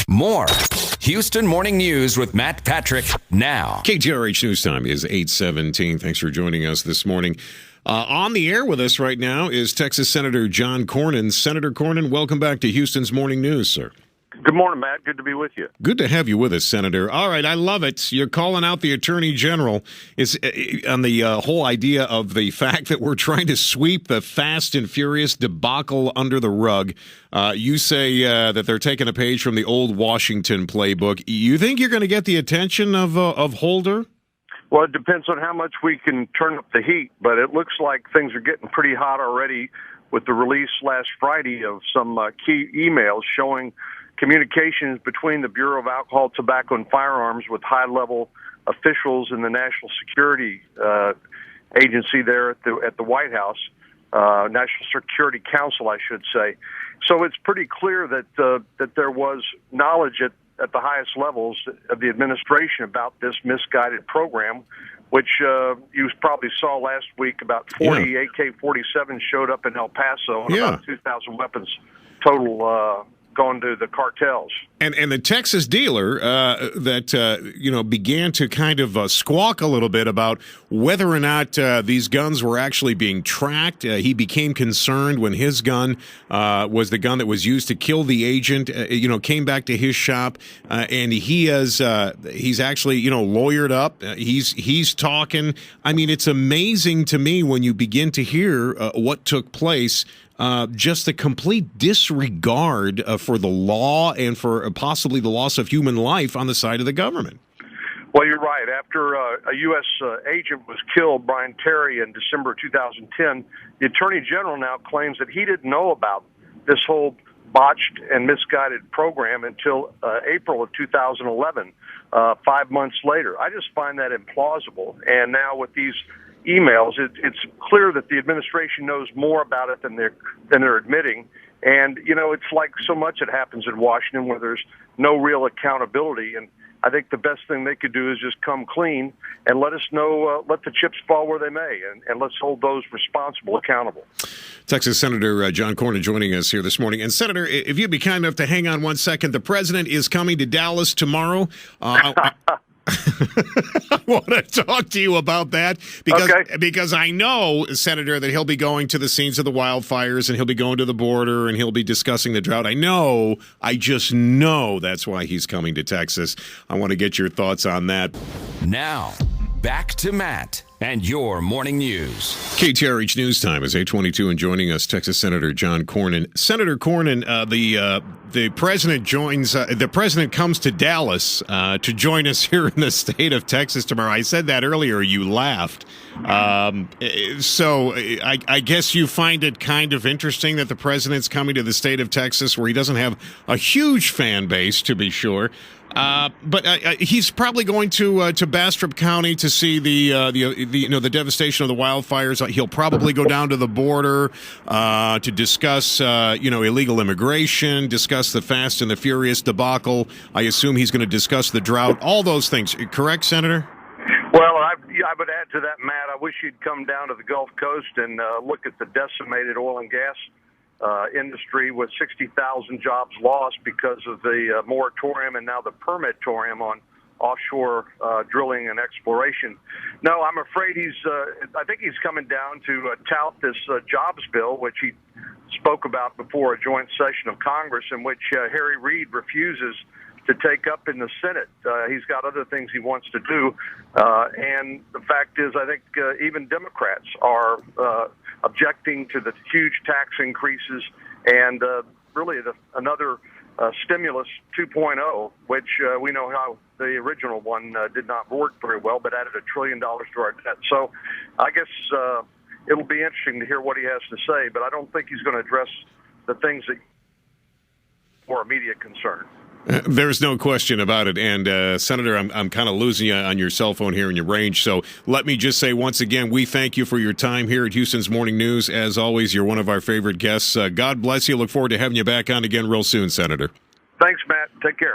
More Houston Morning News with Matt Patrick now. KTRH News Time is 8:17. Thanks for joining us this morning. On the air with us right now is Texas Senator John Cornyn. Senator Cornyn, welcome back to Houston's Morning News, sir. Good morning, Matt. Good to be with you. Good to have you with us, Senator. All right, I love it. You're calling out the Attorney General is on the whole idea of the fact that we're trying to sweep the Fast and Furious debacle under the rug. You say that they're taking a page from the old Washington playbook. You think you're going to get the attention of Holder? Well, it depends on how much we can turn up the heat, but it looks like things are getting pretty hot already with the release last Friday of some key emails showing communications between the Bureau of Alcohol, Tobacco, and Firearms with high-level officials in the National Security Agency there at the White House, National Security Council, I should say. So it's pretty clear that there was knowledge at the highest levels of the administration about this misguided program, which you probably saw last week. About 40 AK-47s showed up in El Paso, and about 2,000 weapons total going to the cartels. And the Texas dealer that began to kind of squawk a little bit about whether or not these guns were actually being tracked. He became concerned when his gun was the gun that was used to kill the agent. Came back to his shop, and he's actually lawyered up. He's talking. I mean, it's amazing to me when you begin to hear what took place. Just the complete disregard for the law and for possibly the loss of human life on the side of the government. Well, you're right. After a U.S. agent was killed, Brian Terry, in December 2010, the Attorney General now claims that he didn't know about this whole botched and misguided program until April of 2011, 5 months later. I just find that implausible. And now with these emails, it's clear that the administration knows more about it than they're admitting. And, it's like so much that happens in Washington where there's no real accountability. And I think the best thing they could do is just come clean and let us know, let the chips fall where they may, and let's hold those responsible accountable. Texas Senator John Cornyn joining us here this morning. And, Senator, if you'd be kind enough to hang on 1 second, the president is coming to Dallas tomorrow. I want to talk to you about that because I know, Senator, that he'll be going to the scenes of the wildfires and he'll be going to the border and he'll be discussing the drought. I just know that's why he's coming to Texas. I want to get your thoughts on that. Now, back to Matt and your morning news. KTRH News Time is 8:22, and joining us, Texas Senator John Cornyn. Senator Cornyn, the president joins. The president comes to Dallas to join us here in the state of Texas tomorrow. I said that earlier. You laughed. So I guess you find it kind of interesting that the president's coming to the state of Texas, where he doesn't have a huge fan base, to be sure. But he's probably going to Bastrop County to see the devastation of the wildfires. He'll probably go down to the border to discuss illegal immigration, discuss the Fast and the Furious debacle. I assume he's going to discuss the drought, all those things. Correct, Senator? Well, I would add to that, Matt. I wish he'd come down to the Gulf Coast and look at the decimated oil and gas industry with 60,000 jobs lost because of the moratorium and now the permitorium on offshore drilling and exploration. No, I'm afraid I think he's coming down to tout this jobs bill, which he spoke about before a joint session of Congress, in which Harry Reid refuses to take up in the Senate. He's got other things he wants to do. And the fact is, I think even Democrats are objecting to the huge tax increases and really another stimulus 2.0, which we know how the original one did not work very well, but added $1 trillion to our debt. So I guess it'll be interesting to hear what he has to say, but I don't think he's going to address the things that are more immediate concern. There's no question about it. And, Senator, I'm kind of losing you on your cell phone here in your range. So let me just say once again, we thank you for your time here at Houston's Morning News. As always, you're one of our favorite guests. God bless you. Look forward to having you back on again real soon, Senator. Thanks, Matt. Take care.